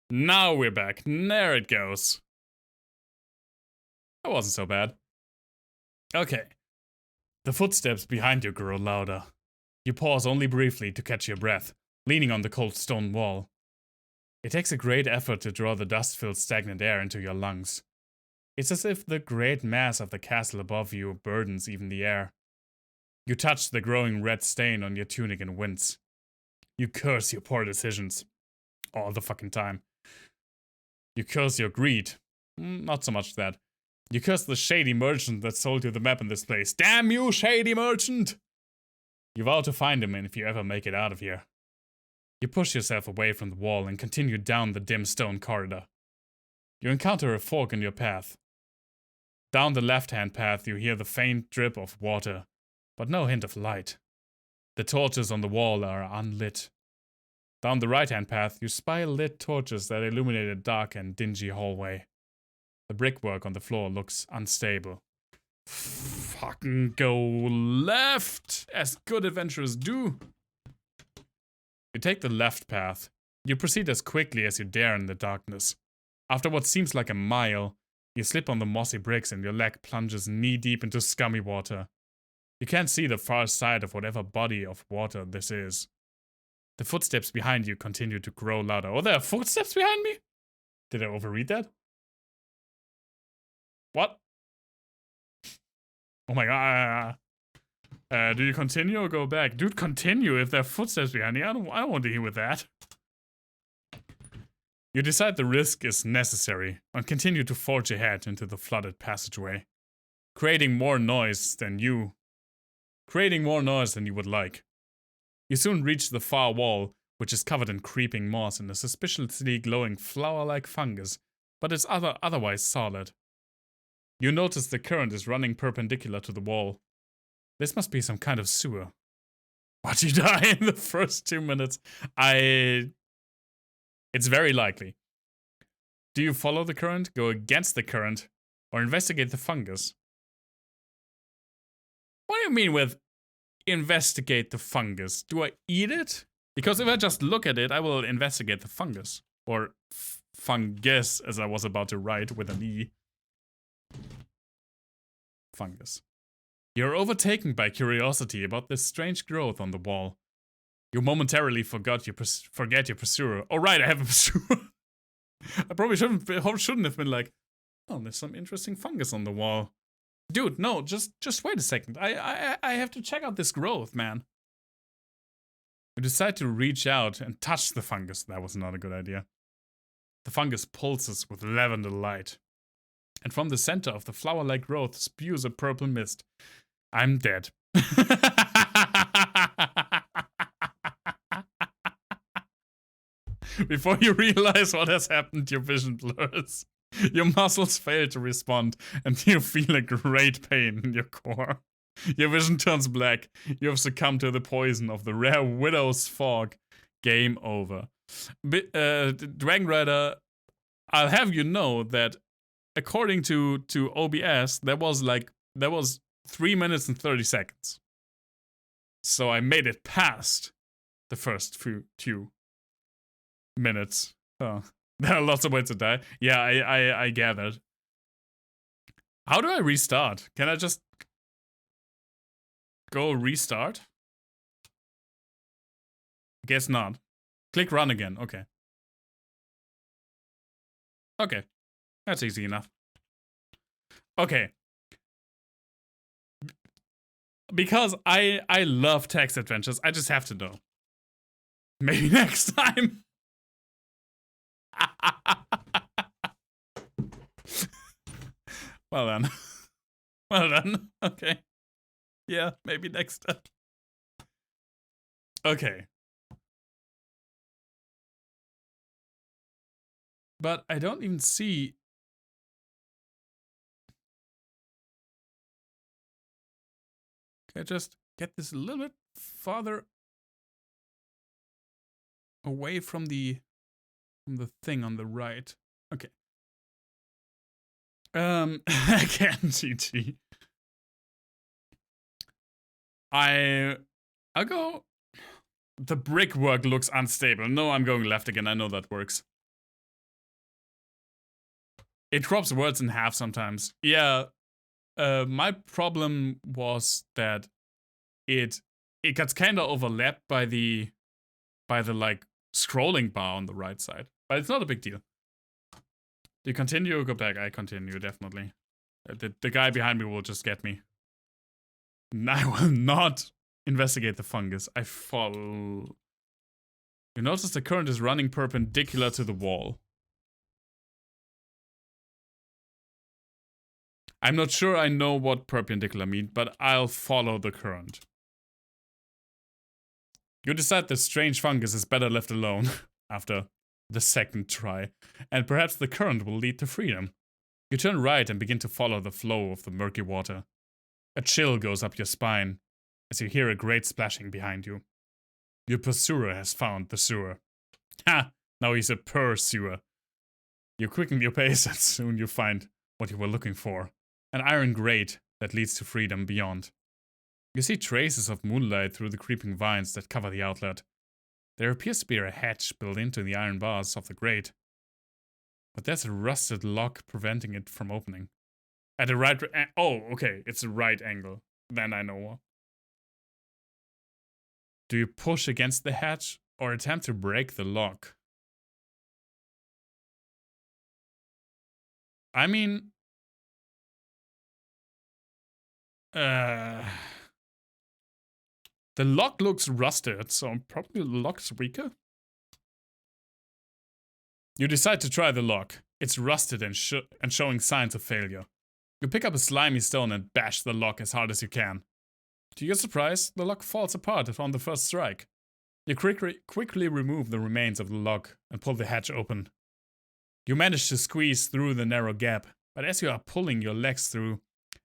Now we're back. There it goes. That wasn't so bad. Okay. The footsteps behind you grow louder. You pause only briefly to catch your breath, leaning on the cold stone wall. It takes a great effort to draw the dust-filled stagnant air into your lungs. It's as if the great mass of the castle above you burdens even the air. You touch the growing red stain on your tunic and wince. You curse your poor decisions. All the fucking time. You curse your greed. Not so much that. You curse the shady merchant that sold you the map in this place. Damn you, shady merchant! You vow to find him if you ever make it out of here. You push yourself away from the wall and continue down the dim stone corridor. You encounter a fork in your path. Down the left-hand path you hear the faint drip of water, but no hint of light. The torches on the wall are unlit. Down the right-hand path you spy lit torches that illuminate a dark and dingy hallway. The brickwork on the floor looks unstable. Fucking go left, as good adventurers do. You take the left path. You proceed as quickly as you dare in the darkness. After what seems like a mile, you slip on the mossy bricks and your leg plunges knee-deep into scummy water. You can't see the far side of whatever body of water this is. The footsteps behind you continue to grow louder. Oh, there are footsteps behind me? Did I overread that? What? Oh my god. Do you continue or go back? Dude, continue if there are footsteps behind me. I don't want to hear with that. You decide the risk is necessary and continue to forge ahead into the flooded passageway, creating more noise than you would like. You soon reach the far wall, which is covered in creeping moss and a suspiciously glowing flower-like fungus, but is otherwise solid. You notice the current is running perpendicular to the wall. This must be some kind of sewer. Watch you die in the first 2 minutes. It's very likely. Do you follow the current, go against the current, or investigate the fungus? What do you mean with investigate the fungus? Do I eat it? Because if I just look at it, I will investigate the fungus. Or fungus, as I was about to write with an E. Fungus. You're overtaken by curiosity about this strange growth on the wall. You momentarily forget your pursuer. Oh right, I have a pursuer. I probably shouldn't have been like, oh, there's some interesting fungus on the wall. Dude, no, just wait a second. I have to check out this growth, man. You decide to reach out and touch the fungus. That was not a good idea. The fungus pulses with lavender light. And from the center of the flower-like growth spews a purple mist. I'm dead. Before you realize what has happened, your vision blurs. Your muscles fail to respond, and you feel a great pain in your core. Your vision turns black. You have succumbed to the poison of the rare widow's fog. Game over. Dragon Rider, I'll have you know that according to OBS, that was 3 minutes and 30 seconds. So I made it past the first few minutes. Oh, there are lots of ways to die. Yeah, I gathered. How do I restart? Can I just go restart? Guess not. Click run again. Okay. Okay. That's easy enough. Okay. Because I love text adventures, I just have to know. Maybe next time. Well done. Well done. Okay. Yeah, maybe next time. Okay. But I don't even see. Can I just get this a little bit farther away from the thing on the right? Okay. Again, GG. I'll go. The brickwork looks unstable. No, I'm going left again. I know that works. It drops words in half sometimes. Yeah, my problem was that it gets kind of overlapped by the like scrolling bar on the right side, but it's not a big deal. Do you continue or go back? I continue, definitely. The guy behind me will just get me. I will not investigate the fungus. I follow. You notice the current is running perpendicular to the wall. I'm not sure I know what perpendicular means, but I'll follow the current. You decide the strange fungus is better left alone after the second try, and perhaps the current will lead to freedom. You turn right and begin to follow the flow of the murky water. A chill goes up your spine as you hear a great splashing behind you. Your pursuer has found the sewer. Ha! Now he's a pursuer. You quicken your pace and soon you find what you were looking for. An iron grate that leads to freedom beyond. You see traces of moonlight through the creeping vines that cover the outlet. There appears to be a hatch built into the iron bars of the grate. But there's a rusted lock preventing it from opening. At the right... oh, okay, it's a right angle. Then I know. Do you push against the hatch or attempt to break the lock? I mean... the lock looks rusted, so probably the lock's weaker. You decide to try the lock. It's rusted and showing signs of failure. You pick up a slimy stone and bash the lock as hard as you can. To your surprise, the lock falls apart on the first strike. You quickly remove the remains of the lock and pull the hatch open. You manage to squeeze through the narrow gap, but as you are pulling your legs through,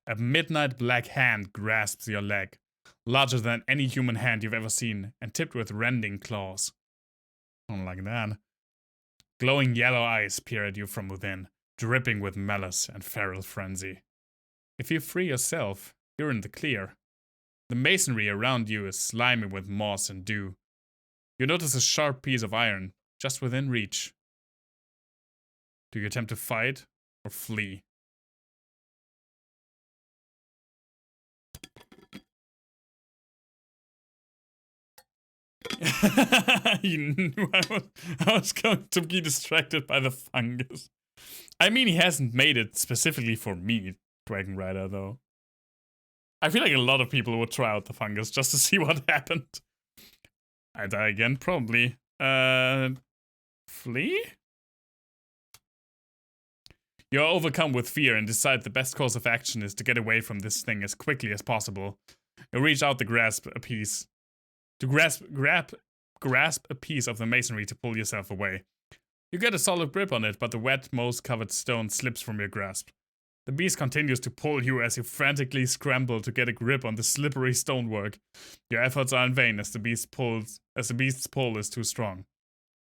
a midnight black hand grasps your leg, larger than any human hand you've ever seen, and tipped with rending claws. I don't like that. Glowing yellow eyes peer at you from within, dripping with malice and feral frenzy. If you free yourself, you're in the clear. The masonry around you is slimy with moss and dew. You notice a sharp piece of iron just within reach. Do you attempt to fight or flee? You knew I was going to be distracted by the fungus. I mean, he hasn't made it specifically for me, Dragon Rider, though. I feel like a lot of people would try out the fungus just to see what happened. I die again, probably. Flee? You're overcome with fear and decide the best course of action is to get away from this thing as quickly as possible. You reach out to grasp a piece a piece of the masonry to pull yourself away. You get a solid grip on it, but the wet, moss-covered stone slips from your grasp. The beast continues to pull you as you frantically scramble to get a grip on the slippery stonework. Your efforts are in vain as the beast's pull is too strong.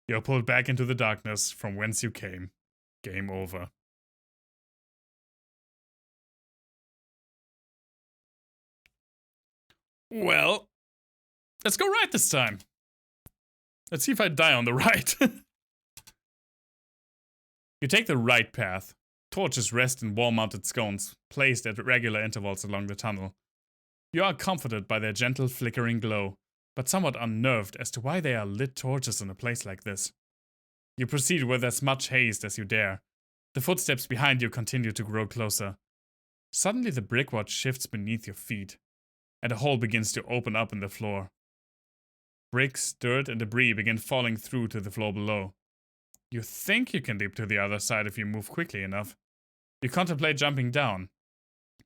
You are pulled back into the darkness from whence you came. Game over. Well, let's go right this time. Let's see if I die on the right. You take the right path. Torches rest in wall-mounted sconces, placed at regular intervals along the tunnel. You are comforted by their gentle flickering glow, but somewhat unnerved as to why they are lit torches in a place like this. You proceed with as much haste as you dare. The footsteps behind you continue to grow closer. Suddenly the brickwork shifts beneath your feet, and a hole begins to open up in the floor. Bricks, dirt, and debris begin falling through to the floor below. You think you can leap to the other side if you move quickly enough. You contemplate jumping down,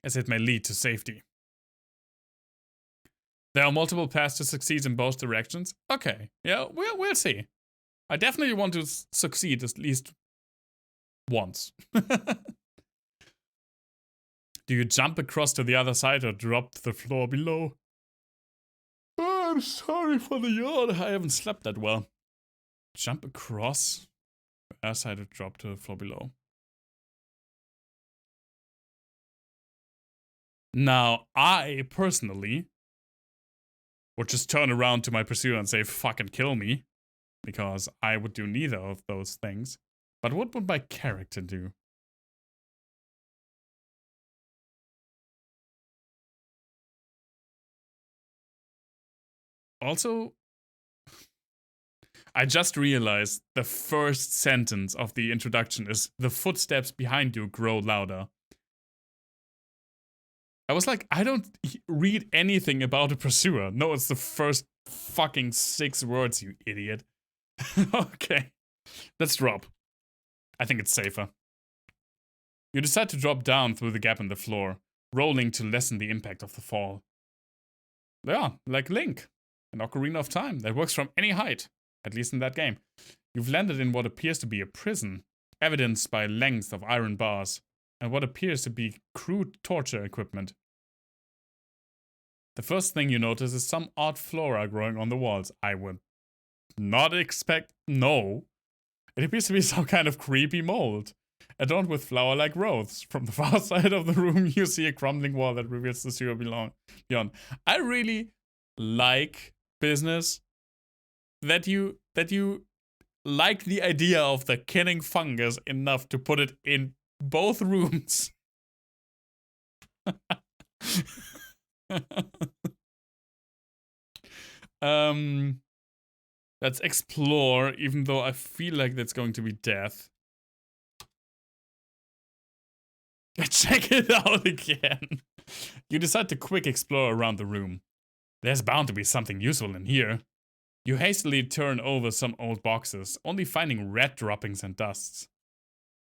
as it may lead to safety. There are multiple paths to succeed in both directions. Okay, yeah, we'll see. I definitely want to succeed at least once. Do you jump across to the other side or drop to the floor below? Oh, I'm sorry for the yawn. I haven't slept that well. Jump across. I decided to drop to the floor below. Now, I personally would just turn around to my pursuer and say, fucking kill me. Because I would do neither of those things. But what would my character do? Also, I just realized the first sentence of the introduction is the footsteps behind you grow louder. I was like, I don't read anything about a pursuer. No, it's the first fucking 6 words, you idiot. Okay, let's drop. I think it's safer. You decide to drop down through the gap in the floor, rolling to lessen the impact of the fall. Yeah, like Link, an Ocarina of Time that works from any height, at least in that game. You've landed in what appears to be a prison, evidenced by lengths of iron bars, and what appears to be crude torture equipment. The first thing you notice is some odd flora growing on the walls. I would not expect. No. It appears to be some kind of creepy mold, adorned with flower-like growths. From the far side of the room, you see a crumbling wall that reveals the sewer beyond. I really like business that you like the idea of the killing fungus enough to put it in both rooms. Let's explore, even though I feel like that's going to be death. Check it out again. You decide to quick explore around the room. There's bound to be something useful in here. You hastily turn over some old boxes, only finding rat droppings and dusts.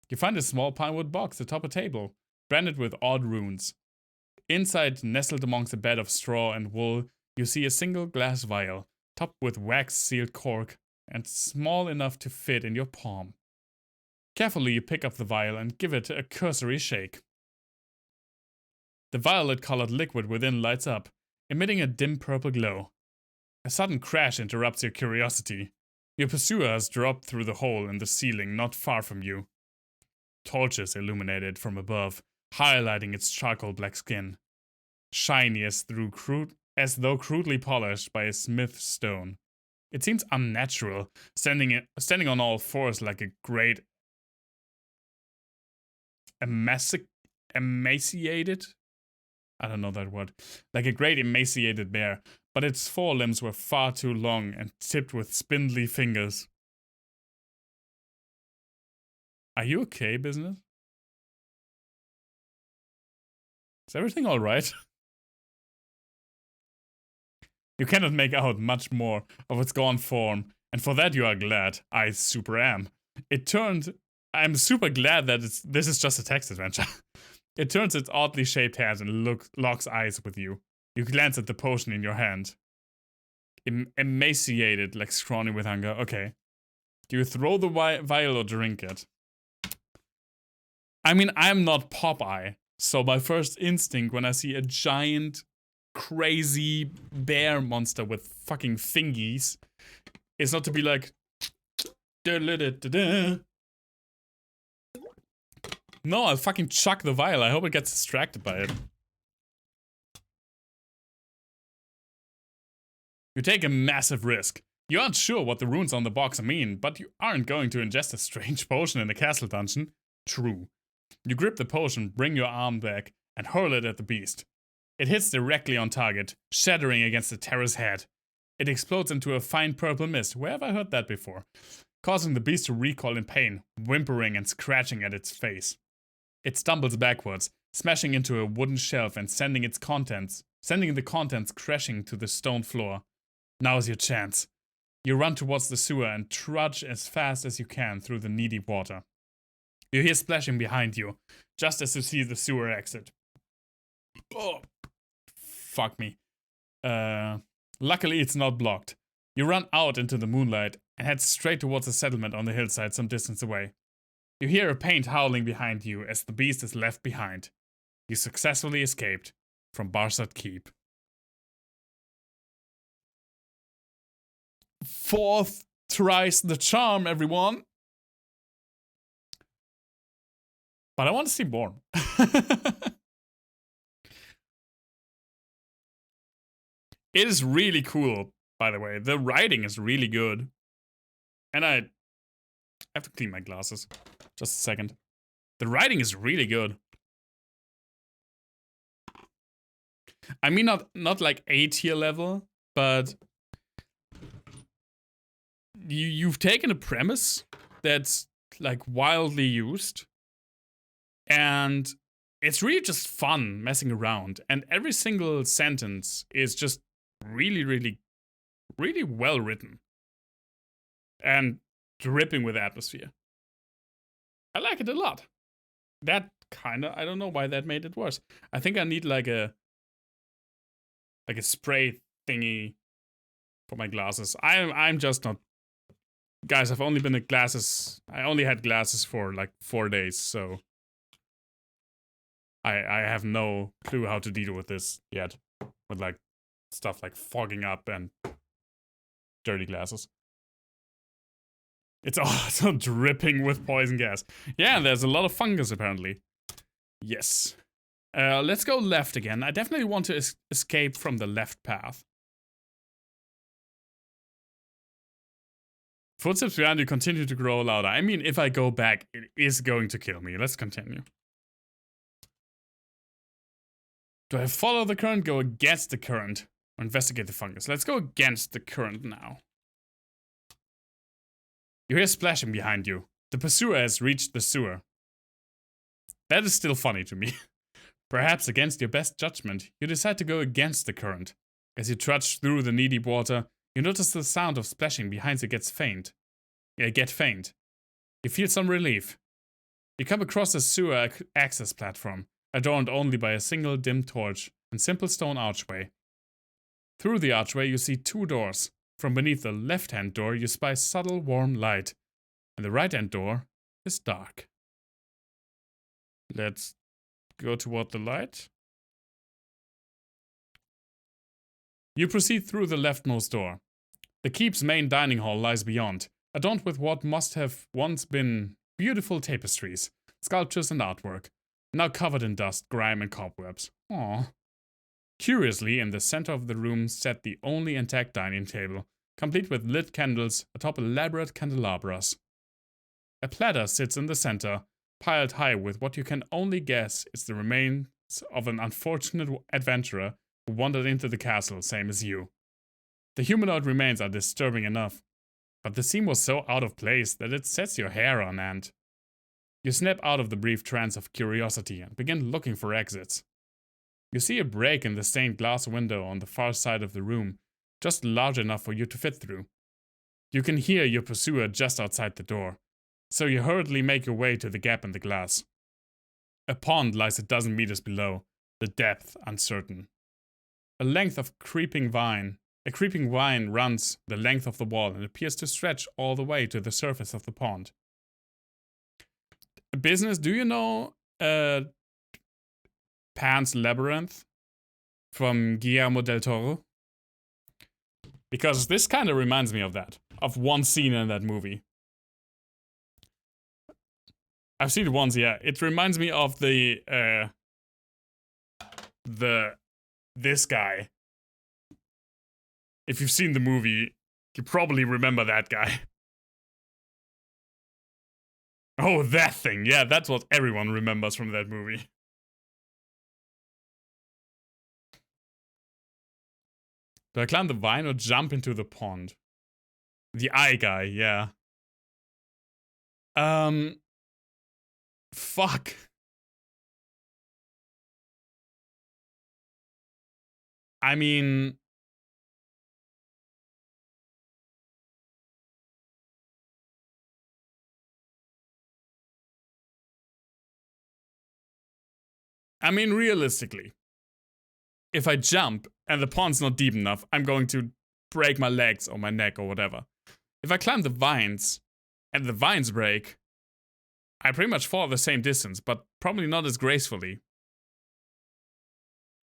You find a small pinewood box atop a table, branded with odd runes. Inside, nestled amongst a bed of straw and wool, you see a single glass vial, topped with wax-sealed cork, and small enough to fit in your palm. Carefully, you pick up the vial and give it a cursory shake. The violet-colored liquid within lights up, emitting a dim purple glow. A sudden crash interrupts your curiosity. Your pursuer has dropped through the hole in the ceiling not far from you. Torches illuminate it from above, highlighting its charcoal black skin, shiny as though crudely polished by a smith's stone. It seems unnatural, standing on all fours like a great emaciated? I don't know that word. Like a great emaciated bear, but its forelimbs were far too long and tipped with spindly fingers. Are you okay, business? Is everything alright? You cannot make out much more of its gone form, and for that you are glad. I super am. I'm super glad that this is just a text adventure. It turns its oddly shaped head and locks eyes with you. You glance at the potion in your hand. Emaciated, like scrawny with hunger. Okay. Do you throw the vial or drink it? I mean, I'm not Popeye, so my first instinct when I see a giant, crazy bear monster with fucking thingies is not to be like... No, I'll fucking chuck the vial. I hope it gets distracted by it. You take a massive risk. You aren't sure what the runes on the box mean, but you aren't going to ingest a strange potion in a castle dungeon. True. You grip the potion, bring your arm back, and hurl it at the beast. It hits directly on target, shattering against the terror's head. It explodes into a fine purple mist. Where have I heard that before? Causing the beast to recoil in pain, whimpering and scratching at its face. It stumbles backwards, smashing into a wooden shelf and sending the contents crashing to the stone floor. Now's your chance. You run towards the sewer and trudge as fast as you can through the knee-deep water. You hear splashing behind you, just as you see the sewer exit. Oh, fuck me. Luckily it's not blocked. You run out into the moonlight and head straight towards a settlement on the hillside some distance away. You hear a paint howling behind you as the beast is left behind. You successfully escaped from Barsodt Keep. Fourth tries the charm, everyone. But I want to see more. It is really cool, by the way. The writing is really good. And I have to clean my glasses. Just a second. The writing is really good. I mean, not like A tier level, but you've taken a premise that's like wildly used, and it's really just fun messing around. And every single sentence is just really, really, really well written and dripping with atmosphere. I like it a lot. That I don't know why that made it worse. I think I need like a spray thingy for my glasses. I'm just not. Guys, I've only been at glasses. I only had glasses for like 4 days, so I have no clue how to deal with this yet. With like stuff like fogging up and dirty glasses. It's also dripping with poison gas. Yeah, there's a lot of fungus apparently. Yes. Let's go left again. I definitely want to escape from the left path. Footsteps behind you continue to grow louder. I mean, if I go back, it is going to kill me. Let's continue. Do I follow the current, go against the current, or investigate the fungus? Let's go against the current now. You hear splashing behind you. The pursuer has reached the sewer. That is still funny to me. Perhaps against your best judgment, you decide to go against the current. As you trudge through the knee-deep water, you notice the sound of splashing behind you get faint. You feel some relief. You come across a sewer access platform, adorned only by a single dim torch and simple stone archway. Through the archway, you see 2 doors. From beneath the left-hand door, you spy subtle, warm light, and the right-hand door is dark. Let's go toward the light. You proceed through the leftmost door. The keep's main dining hall lies beyond, adorned with what must have once been beautiful tapestries, sculptures, and artwork, now covered in dust, grime, and cobwebs. Aww. Curiously, in the center of the room sat the only intact dining table, complete with lit candles atop elaborate candelabras. A platter sits in the center, piled high with what you can only guess is the remains of an unfortunate adventurer who wandered into the castle, same as you. The humanoid remains are disturbing enough, but the scene was so out of place that it sets your hair on end. You snap out of the brief trance of curiosity and begin looking for exits. You see a break in the stained glass window on the far side of the room, just large enough for you to fit through. You can hear your pursuer just outside the door, so you hurriedly make your way to the gap in the glass. A pond lies a dozen meters below, the depth uncertain. A creeping vine runs the length of the wall and appears to stretch all the way to the surface of the pond. Business, do you know Pan's Labyrinth from Guillermo del Toro? Because this kind of reminds me of that, of one scene in that movie. I've seen it once, yeah. It reminds me of this guy. If you've seen the movie, you probably remember that guy. Oh, that thing. Yeah, that's what everyone remembers from that movie. Do I climb the vine or jump into the pond? The eye guy, yeah. Fuck. I mean, realistically, if I jump and the pond's not deep enough, I'm going to break my legs or my neck or whatever. If I climb the vines and the vines break, I pretty much fall the same distance, but probably not as gracefully.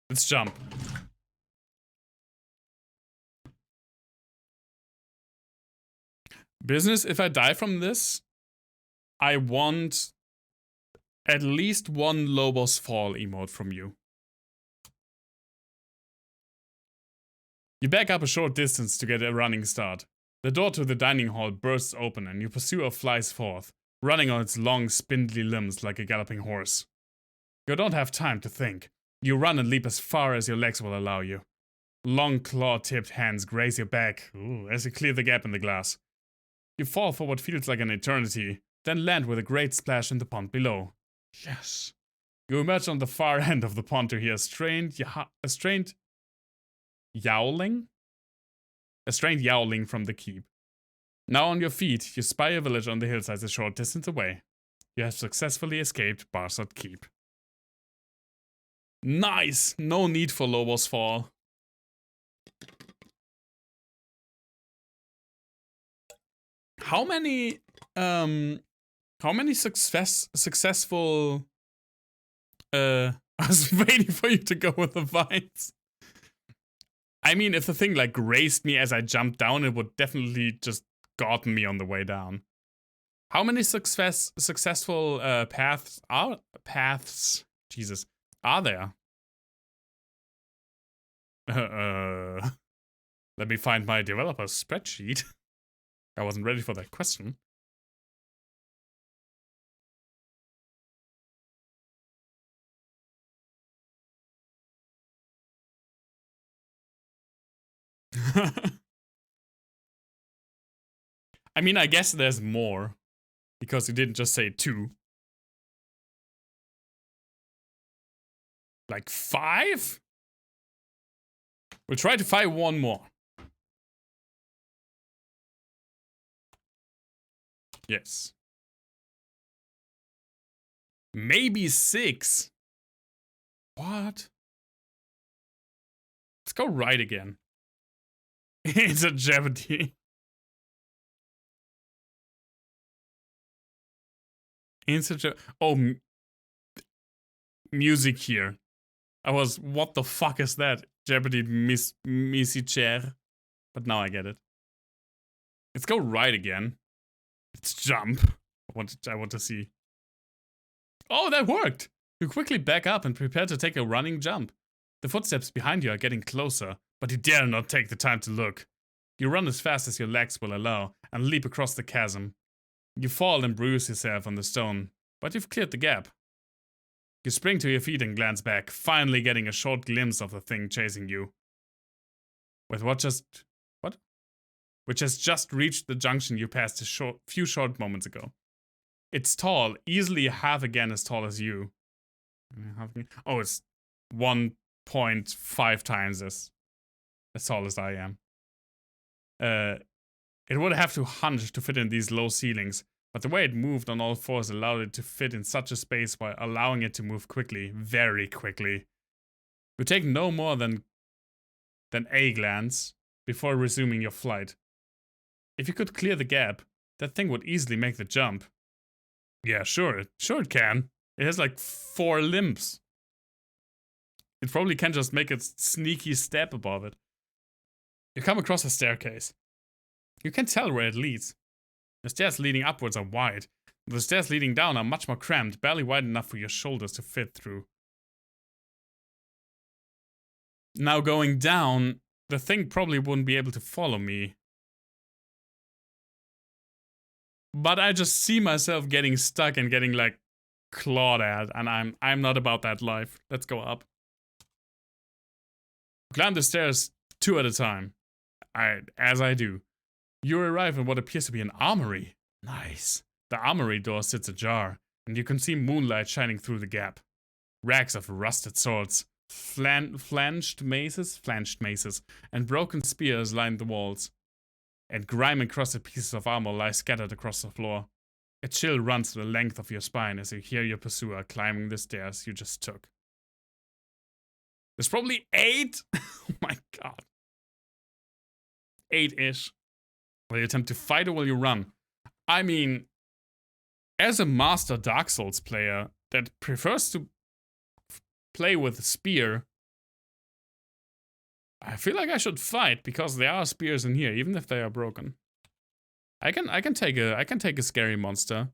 Let's jump. Business, if I die from this, I want at least one Lobos Fall emote from you. You back up a short distance to get a running start. The door to the dining hall bursts open and your pursuer flies forth, running on its long, spindly limbs like a galloping horse. You don't have time to think. You run and leap as far as your legs will allow you. Long claw-tipped hands graze your back as you clear the gap in the glass. You fall for what feels like an eternity, then land with a great splash in the pond below. Yes. You emerge on the far end of the pond to hear a strained yowling? A strained yowling from the keep. Now on your feet, you spy a village on the hillsides a short distance away. You have successfully escaped Barsodt Keep. Nice! No need for Lobos Fall. How many successful I was waiting for you to go with the vines. I mean, if the thing like grazed me as I jumped down, it would definitely just gotten me on the way down. How many successful paths are there? Let me find my developer's spreadsheet. I wasn't ready for that question. I mean, I guess there's more. Because you didn't just say 2. Like 5? We'll try to find one more. Yes. Maybe 6. What? Let's go right again. It's a Jeopardy. Oh, music here. I was, what the fuck is that? Jeopardy Missy Chair. But now I get it. Let's go right again. Let's jump. I want to see. Oh, that worked! You quickly back up and prepare to take a running jump. The footsteps behind you are getting closer, but you dare not take the time to look. You run as fast as your legs will allow and leap across the chasm. You fall and bruise yourself on the stone, but you've cleared the gap. You spring to your feet and glance back, finally getting a short glimpse of the thing chasing you. Which has just reached the junction you passed a few short moments ago. It's tall, easily half again as tall as you. Oh, it's 1.5 times as tall as I am. It would have to hunch to fit in these low ceilings, but the way it moved on all fours allowed it to fit in such a space while allowing it to move quickly, very quickly. You take no more than a glance before resuming your flight. If you could clear the gap, that thing would easily make the jump. Yeah, sure it can. It has like 4 limbs. It probably can just make a sneaky step above it. You come across a staircase. You can tell where it leads. The stairs leading upwards are wide. The stairs leading down are much more cramped, barely wide enough for your shoulders to fit through. Now going down, the thing probably wouldn't be able to follow me. But I just see myself getting stuck and getting like clawed at, and I'm not about that life. Let's go up. Climb the stairs 2 at a time. As I do. You arrive in what appears to be an armory. Nice. The armory door sits ajar, and you can see moonlight shining through the gap. Racks of rusted swords, flanged maces, and broken spears line the walls. And grime-encrusted pieces of armor lie scattered across the floor. A chill runs the length of your spine as you hear your pursuer climbing the stairs you just took. There's probably 8? Oh my god. 8-ish. Will you attempt to fight or will you run? I mean, as a master Dark Souls player that prefers to play with a spear, I feel like I should fight because there are spears in here, even if they are broken. I can take a scary monster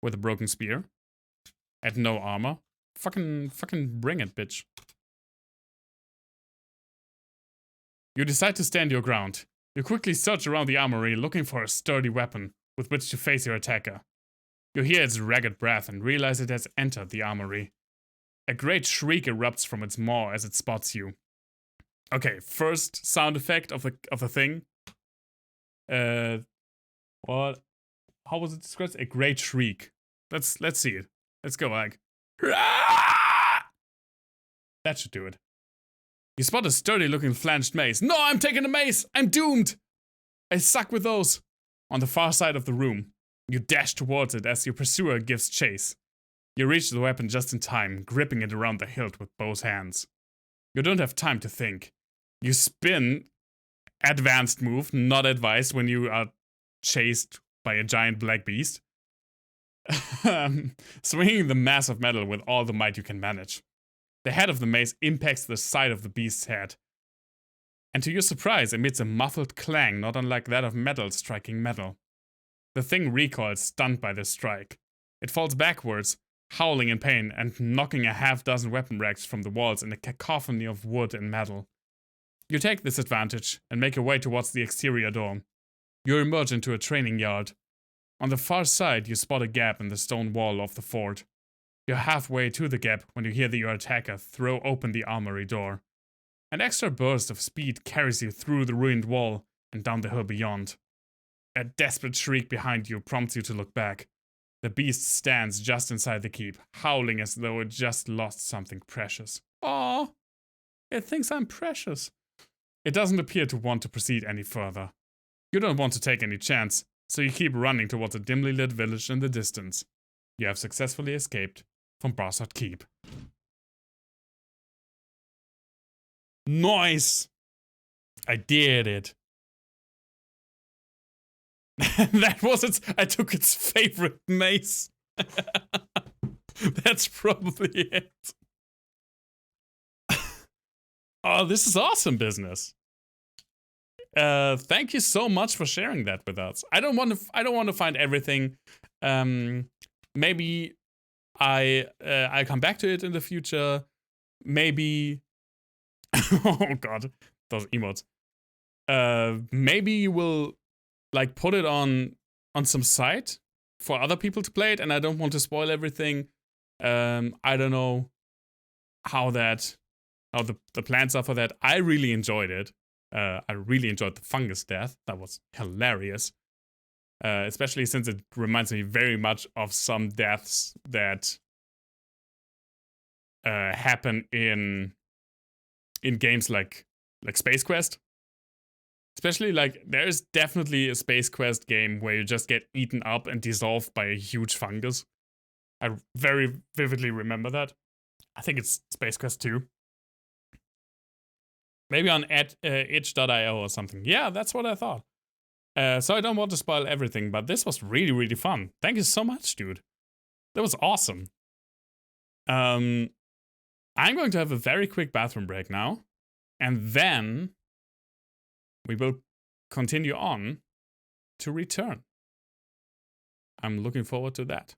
with a broken spear and no armor. Fucking bring it, bitch. You decide to stand your ground. You quickly search around the armory looking for a sturdy weapon with which to face your attacker. You hear its ragged breath and realize it has entered the armory. A great shriek erupts from its maw as it spots you. Okay, first sound effect of the thing. What? How was it described? A great shriek. Let's see it. Let's go, like. That should do it. You spot a sturdy-looking flanged mace. No, I'm taking the mace! I'm doomed! I suck with those. On the far side of the room, you dash towards it as your pursuer gives chase. You reach the weapon just in time, gripping it around the hilt with both hands. You don't have time to think. You spin. Advanced move, not advised when you are chased by a giant black beast. Swinging the mass of metal with all the might you can manage. The head of the mace impacts the side of the beast's head, and to your surprise emits a muffled clang not unlike that of metal striking metal. The thing recoils, stunned by this strike. It falls backwards, howling in pain and knocking a half-dozen weapon racks from the walls in a cacophony of wood and metal. You take this advantage and make your way towards the exterior door. You emerge into a training yard. On the far side, you spot a gap in the stone wall of the fort. You're halfway to the gap when you hear your attacker throw open the armory door. An extra burst of speed carries you through the ruined wall and down the hill beyond. A desperate shriek behind you prompts you to look back. The beast stands just inside the keep, howling as though it just lost something precious. Aw, it thinks I'm precious. It doesn't appear to want to proceed any further. You don't want to take any chance, so you keep running towards a dimly lit village in the distance. You have successfully escaped from Barsodt Keep. Nice! I did it. That was its. I took its favorite mace. That's probably it. Oh, this is awesome business. Thank you so much for sharing that with us. I don't want to find everything. Maybe I'll come back to it in the future. Maybe. Oh god, those emotes. Maybe you will like put it on some site for other people to play it, and I don't want to spoil everything. I don't know how the plans are for that. I really enjoyed it. I really enjoyed the fungus death. That was hilarious. Especially since it reminds me very much of some deaths that happen in games like Space Quest. Especially like there's definitely a Space Quest game where you just get eaten up and dissolved by a huge fungus. I very vividly remember that. I think it's Space Quest 2. Maybe on itch.io or something. Yeah, that's what I thought. So I don't want to spoil everything, but this was really, really fun. Thank you so much, dude. That was awesome. I'm going to have a very quick bathroom break now. And then we will continue on to return. I'm looking forward to that.